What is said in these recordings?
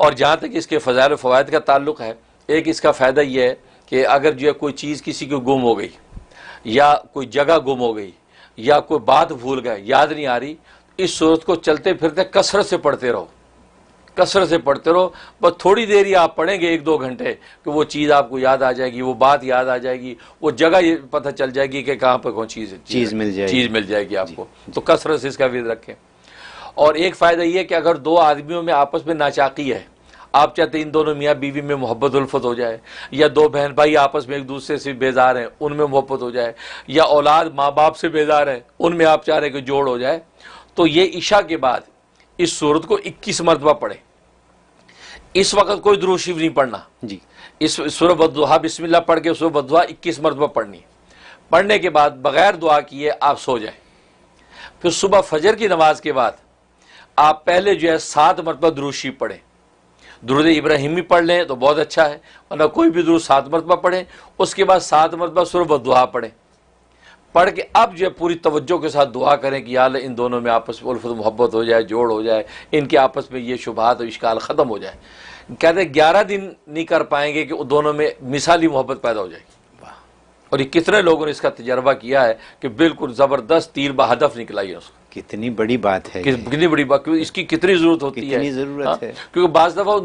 اور جہاں تک اس کے فضائل و فوائد کا تعلق ہے، ایک اس کا فائدہ یہ ہے کہ اگر جو ہے کوئی چیز کسی کو گم ہو گئی یا کوئی جگہ گم ہو گئی یا کوئی بات بھول گئے، یاد نہیں آ رہی، اس صورت کو چلتے پھرتے کثرت سے پڑھتے رہو، کثرت سے پڑھتے رہو، بس تھوڑی دیر ہی آپ پڑھیں گے 1-2 گھنٹے کہ وہ چیز آپ کو یاد آ جائے گی، وہ بات یاد آ جائے گی، وہ جگہ یہ پتہ چل جائے گی کہ کہاں پہ کون چیز مل جائے گی آپ کو۔ تو کثرت سے اس کا ورد رکھیں۔ اور ایک فائدہ یہ ہے کہ اگر 2 آدمیوں میں آپس میں ناچاقی ہے، آپ چاہتے ہیں ان دونوں میاں بیوی میں محبت الفت ہو جائے، یا 2 بہن بھائی آپس میں ایک دوسرے سے بیزار ہیں ان میں محبت ہو جائے، یا اولاد ماں باپ سے بیزار ہے ان میں آپ چاہ رہے ہیں کہ جوڑ ہو جائے، تو یہ عشاء کے بعد اس سورت کو 21 مرتبہ پڑھیں۔ اس وقت کوئی درود شریف نہیں پڑھنا جی، اس سورہ والضحیٰ بسم اللہ پڑھ کے سورہ والضحیٰ 21 مرتبہ پڑھنی ہے۔ پڑھنے کے بعد بغیر دعا کیے آپ سو جائیں۔ پھر صبح فجر کی نماز کے بعد آپ پہلے جو ہے 7 مرتبہ درود شریف پڑھیں، درود ابراہیمی پڑھ لیں تو بہت اچھا ہے، ورنہ کوئی بھی درود 7 مرتبہ پڑھیں، اس کے بعد 7 مرتبہ سورہ والضحیٰ پڑھیں۔ پڑھ کے اب جو ہے پوری توجہ کے ساتھ دعا کریں کہ یا اللہ ان دونوں میں آپس میں الفت محبت ہو جائے، جوڑ ہو جائے، ان کے آپس میں یہ شبہات و اشکال ختم ہو جائے۔ کہتے ہیں 11 دن نہیں کر پائیں گے کہ دونوں میں مثالی محبت پیدا ہو جائے گی۔ اور یہ کتنے لوگوں نے اس کا تجربہ کیا ہے کہ بالکل زبردست تیر بہدف نکلا ہے اس کو۔ کتنی بڑی بات ہے، کتنی بڑی بات، کیونکہ اس کی کتنی ضرورت ہوتی ہے، کتنی ضرورت ہے، کیونکہ بعض دفعہ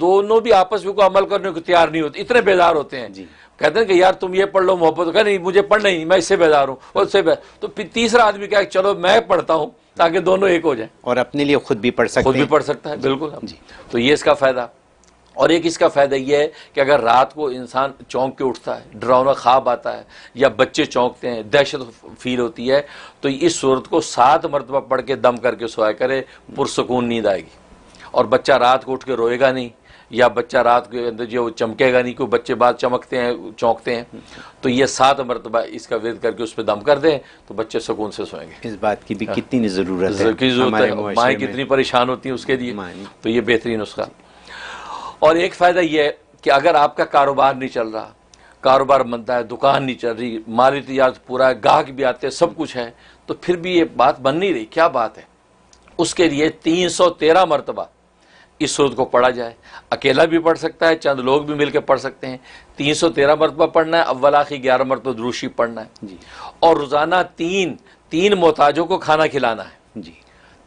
دونوں بھی آپس میں کوئی عمل کرنے کو تیار نہیں ہوتے، اتنے بیزار ہوتے ہیں جی۔ کہتے ہیں کہ یار تم یہ پڑھ لو محبت، کہ نہیں مجھے پڑھنا ہی نہیں، میں اس سے بیزار ہوں اور اس سے تو پھر تیسرا آدمی کہا چلو میں پڑھتا ہوں تاکہ دونوں ایک ہو جائیں، اور اپنے لیے خود بھی پڑھ سکتے ہیں، خود بھی پڑھ سکتا ہے بالکل جی۔ تو یہ اس کا فائدہ۔ اور ایک اس کا فائدہ یہ ہے کہ اگر رات کو انسان چونک کے اٹھتا ہے، ڈراؤنا خواب آتا ہے یا بچے چونکتے ہیں، دہشت فیل ہوتی ہے، تو اس صورت کو 7 مرتبہ پڑھ کے دم کر کے سویا کرے، پرسکون نیند آئے گی۔ اور بچہ رات کو اٹھ کے روئے گا نہیں، یا بچہ رات کے اندر جو چمکے گا نہیں، کوئی بچے بعد چمکتے ہیں چونکتے ہیں، تو یہ 7 مرتبہ اس کا ورد کر کے اس پہ دم کر دیں تو بچے سکون سے سوئیں گے۔ اس بات کی بھی کتنی ضرورت ہے، مائیں کتنی پریشان ہوتی ہیں اس کے لیے، تو یہ بہترین نسخہ۔ اور ایک فائدہ یہ ہے کہ اگر آپ کا کاروبار نہیں چل رہا، کاروبار مندا ہے، دکان نہیں چل رہی، مالی تجارت پورا ہے، گاہک بھی آتے ہیں، سب کچھ ہے، تو پھر بھی یہ بات بن نہیں رہی، کیا بات ہے؟ اس کے لیے 313 مرتبہ اس سورت کو پڑھا جائے۔ اکیلا بھی پڑھ سکتا ہے، چند لوگ بھی مل کے پڑھ سکتے ہیں۔ 313 مرتبہ پڑھنا ہے، اول آخر 11 مرتبہ درود شریف پڑھنا ہے جی۔ اور روزانہ تین محتاجوں کو کھانا کھلانا ہے جی۔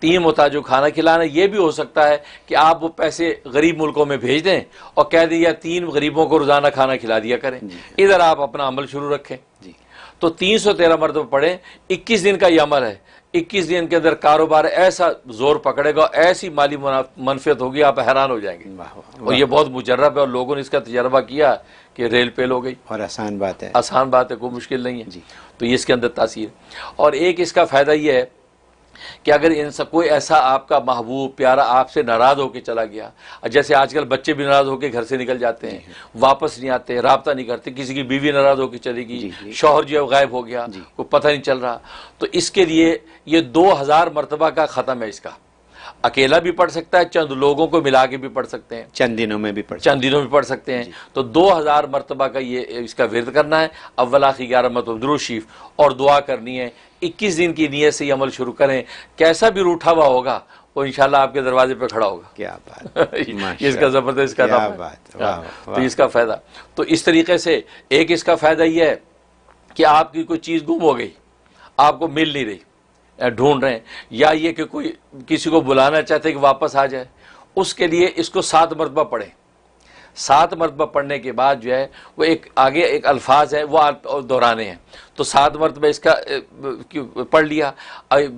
3 محتاجوں کو کھانا کھلانا، یہ بھی ہو سکتا ہے کہ آپ وہ پیسے غریب ملکوں میں بھیج دیں اور کہہ دیں یا 3 غریبوں کو روزانہ کھانا کھلا دیا کریں، ادھر آپ اپنا عمل شروع رکھیں جی۔ تو 313 مرتبہ پڑھیں، 21 دن کا یہ عمل ہے، 21 دن کے اندر کاروبار ایسا زور پکڑے گا، ایسی مالی منفعت ہوگی آپ حیران ہو جائیں گے۔ اور یہ بہت مجرب ہے اور لوگوں نے اس کا تجربہ کیا کہ ریل پیل ہو گئی، اور آسان بات ہے، آسان بات ہے، کوئی مشکل نہیں ہے جی۔ تو یہ اس کے اندر تاثیر۔ اور ایک اس کا فائدہ یہ ہے کہ اگر کوئی ایسا آپ کا محبوب پیارا آپ سے ناراض ہو کے چلا گیا، جیسے آج کل بچے بھی ناراض ہو کے گھر سے نکل جاتے ہیں، واپس نہیں آتے، رابطہ نہیں کرتے، کسی کی بیوی ناراض ہو کے چلی گئی، شوہر جو ہے غائب ہو گیا، کوئی پتہ نہیں چل رہا، تو اس کے لیے یہ 2000 مرتبہ کا ختم ہے اس کا۔ اکیلا بھی پڑھ سکتا ہے، چند لوگوں کو ملا کے بھی پڑھ سکتے ہیں، چند دنوں میں بھی پڑھ سکتے ہیں۔ تو 2000 مرتبہ کا یہ اس کا ورد کرنا ہے، اول آخر 11 مرتبہ درود شریف، اور دعا کرنی ہے۔ 21 دن کی نیت سے یہ عمل شروع کریں، کیسا بھی روٹھا ہوا ہوگا وہ انشاءاللہ آپ کے دروازے پہ کھڑا ہوگا۔ کیا بات، اس کا زبردست اس کا نام ہے، تو اس کا فائدہ۔ تو اس طریقے سے ایک اس کا فائدہ یہ ہے کہ آپ کی کوئی چیز گم ہو گئی، آپ کو مل نہیں رہی، ڈھونڈ رہے ہیں، یا یہ کہ کوئی کسی کو بلانا چاہتے کہ واپس آ جائے، اس کے لیے اس کو 7 مرتبہ پڑھیں۔ 7 مرتبہ پڑھنے کے بعد جو ہے وہ آگے ایک الفاظ ہے وہ دہرانے ہیں، تو 7 مرتبہ اس کا پڑھ لیا۔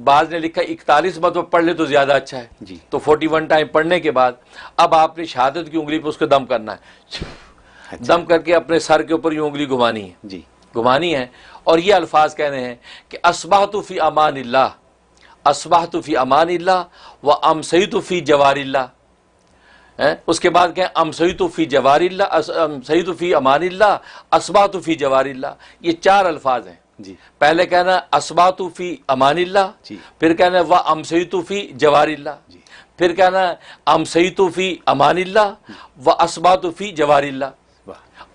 بعض نے لکھا 41 مرتبہ پڑھ لے تو زیادہ اچھا ہے جی۔ تو 41 ٹائم پڑھنے کے بعد اب آپ نے شہادت کی انگلی پہ اس کو دم کرنا ہے، دم کر کے اپنے سر کے اوپر یہ انگلی گھمانی ہے جی، گھمانی ہے، اور یہ الفاظ کہنے ہیں کہ اصبحت فی امان اللہ، اصبحت فی امان اللہ و امسیت فی جوار اللہ۔ اس کے بعد کہیں امسیت فی جوار اللہ، امسیت فی امان اللہ، اصبحت فی جوار اللہ۔ یہ 4 الفاظ ہیں جی۔ پہلے کہنا اصبحت فی امان اللہ جی، پھر کہنا و امسیت فی جوار اللہ جی، پھر کہنا امسیت فی امان اللہ و اصبحت فی جوار اللہ۔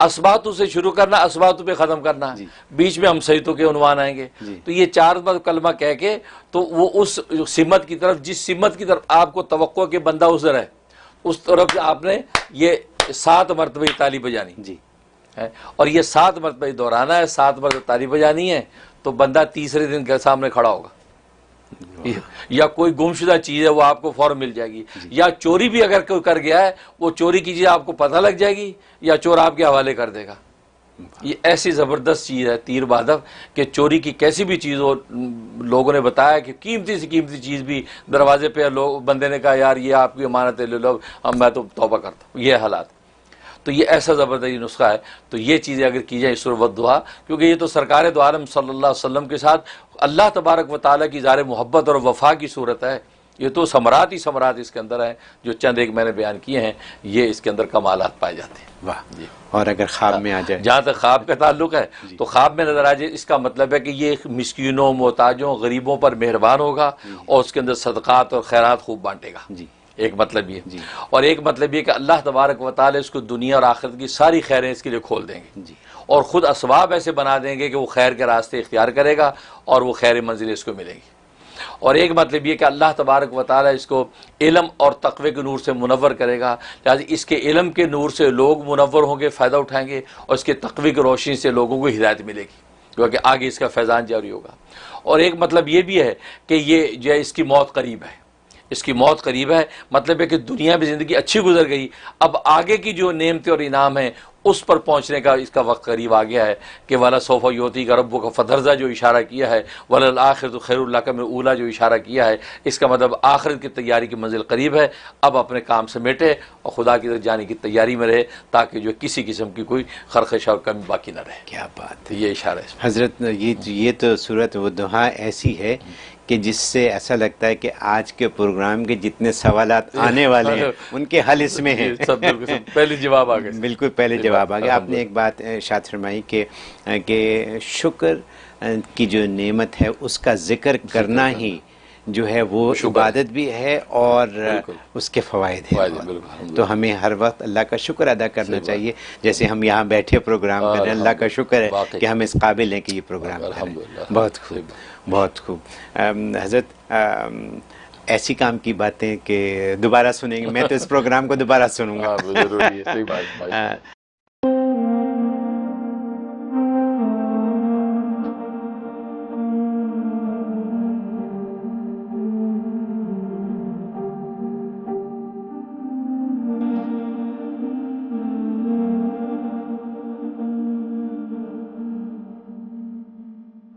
اسباتو سے شروع کرنا، اسباتو پہ ختم کرنا ہے، بیچ میں امسیتو کے عنوان آئیں گے۔ تو یہ 4 بار کلمہ کہہ کے تو وہ اس سمت کی طرف، جس سمت کی طرف آپ کو توقع کہ بندہ ازر ہے، اس طرف سے آپ نے یہ 7 مرتبہ تالی بجانی جی ہے، اور یہ 7 مرتبہ دہرانا ہے، 7 مرتبہ تالی بجانی ہے، تو بندہ تیسرے دن کے سامنے کھڑا ہوگا. یا کوئی گمشدہ چیز ہے وہ آپ کو فوراً مل جائے گی، یا چوری بھی اگر کوئی کر گیا ہے وہ چوری کی چیز آپ کو پتہ لگ جائے گی، یا چور آپ کے حوالے کر دے گا. یہ ایسی زبردست چیز ہے تیر بہادر کہ چوری کی کیسی بھی چیز ہو. لوگوں نے بتایا کہ قیمتی سے قیمتی چیز بھی دروازے پہ بندے نے کہا یار یہ آپ کی امانت ہے، لے لو، اب میں تو توبہ کرتا ہوں. یہ حالات، تو یہ ایسا زبردست نسخہ ہے. تو یہ چیزیں اگر کی جائیں سورۃ والدحیٰ، کیونکہ یہ تو سرکار دو عالم صلی اللہ علیہ وسلم کے ساتھ اللہ تبارک و تعالیٰ کی اظہار محبت اور وفا کی صورت ہے. یہ تو ثمرات ہی ثمرات اس کے اندر ہیں، جو چند ایک میں نے بیان کیے ہیں، یہ اس کے اندر کمالات پائے جاتے ہیں. واہ. اور اگر خواب میں آ جائے، جہاں تک خواب کا تعلق ہے تو خواب میں نظر آ جائے، اس کا مطلب ہے کہ یہ مسکینوں، محتاجوں، غریبوں پر مہربان ہوگا اور اس کے اندر صدقات اور خیرات خوب بانٹے گا. جی ایک مطلب یہ، اور ایک مطلب یہ کہ اللہ تبارک و تعالی اس کو دنیا اور آخرت کی ساری خیریں اس کے لیے کھول دیں گے، جی اور خود اسباب ایسے بنا دیں گے کہ وہ خیر کے راستے اختیار کرے گا اور وہ خیر منزل اس کو ملے گی. اور ایک مطلب یہ کہ اللہ تبارک و تعالی اس کو علم اور تقوی کے نور سے منور کرے گا، لہٰذا اس کے علم کے نور سے لوگ منور ہوں گے، فائدہ اٹھائیں گے، اور اس کے تقوی کی روشنی سے لوگوں کو ہدایت ملے گی، کیونکہ آگے اس کا فیضان جاری ہوگا. اور ایک مطلب یہ بھی ہے کہ یہ جو ہے اس کی موت قریب ہے، اس کی موت قریب ہے. مطلب ہے کہ دنیا میں زندگی اچھی گزر گئی، اب آگے کی جو نعمتیں اور انعام ہیں اس پر پہنچنے کا اس کا وقت قریب آ گیا ہے کہ وَلَسَوْفَ يُعْطِيكَ رَبُّكَ فَتَرْضَىٰ جو اشارہ کیا ہے، وَلَلْآخِرَةُ خَيْرٌ لَكَ مِنَ الْأُولَىٰ جو اشارہ کیا ہے، اس کا مطلب آخرت کی تیاری کی منزل قریب ہے. اب اپنے کام سمیٹے اور خدا کی طرف جانے کی تیاری میں رہے، تاکہ جو کسی قسم کی کوئی خرخش اور کمی باقی نہ رہے. کیا بات تو یہ اشارہ ہے. حضرت. یہ تو سورۃ والدحیٰ ایسی ہے کہ جس سے ایسا لگتا ہے کہ آج کے پروگرام کے جتنے سوالات آنے والے ہیں ان کے حل اس میں ہیں. پہلے جواب آ گئے. بالکل پہلے جواب آ گیا. آپ نے ایک بات ارشاد فرمائی کہ شکر کی جو نعمت ہے اس کا ذکر کرنا ہی جو ہے وہ عبادت بھی ہے اور اس کے فوائد ہیں. تو ہمیں ہر وقت اللہ کا شکر ادا کرنا چاہیے. جیسے ہم یہاں بیٹھے پروگرام کر رہے ہیں، اللہ کا شکر ہے کہ ہم اس قابل ہیں کہ یہ پروگرام کریں. بہت خوب، بہت خوب. حضرت ایسی کام کی باتیں کہ دوبارہ سنیں گے. میں تو اس پروگرام کو دوبارہ سنوں گا.